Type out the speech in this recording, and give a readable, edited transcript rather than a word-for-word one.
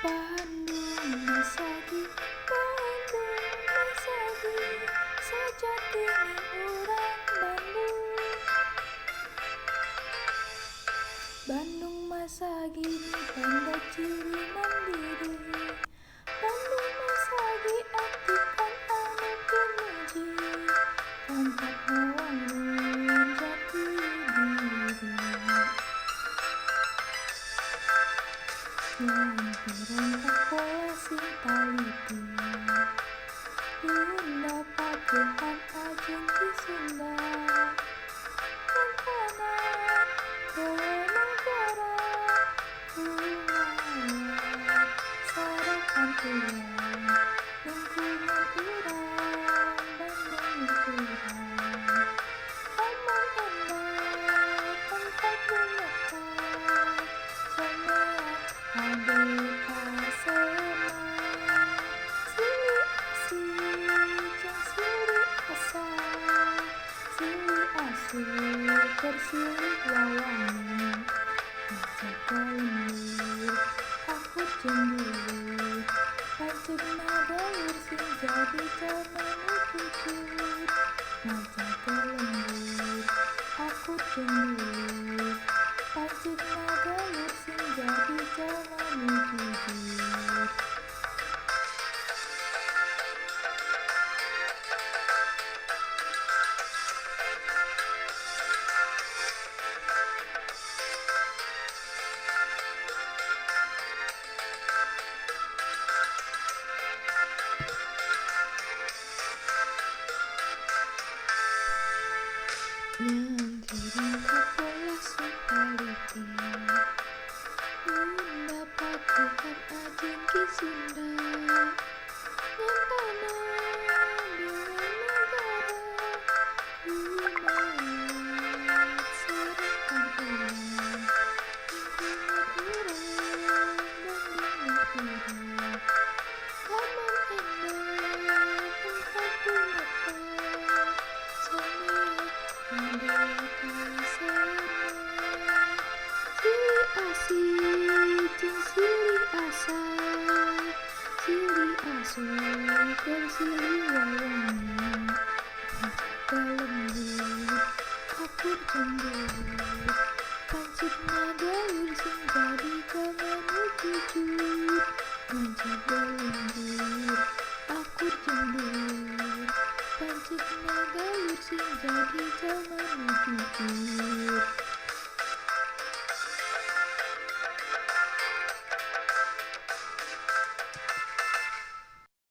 Bandung, Masagi, Bandung, Masagi, sejatinya orang Bandung. Bandung, Masagi, tanda ciri mandiri. Bandung, Masagi, artikan anu pinuji. Tempat membangun jati diri. Yang dirangkap pola sing taliti. Sunda Pilihan ajeng di Sunda. Tantangan negara lumayan sarapan tulang lingkungan urang Bandung urang aman endah tempat menetap semua ada kasema sili asih jang sili asa sili asuh tersilih wawangi menjaga lembur aku cemburu pancik nagaur sing jadi jaman jujur menjaga lembur aku cemburu pancik nagaur sing jadi jaman jujur. Yang dirangkap pola supaliti. Sunda Pilihan ajeng ki Sunda. Yang tanah dua negara lumayan sarapan ulang lingkungan urang Bandung urang aman endah tempat menetap semua ada kasema sili asih jeung sili asa sili asuh tersilih wawangi menjaga lembur aku cemburu pancik nagaur sing jadi jaman jujur menjaga lembur aku cemburu pancik nagaur sing jadi jaman jujur.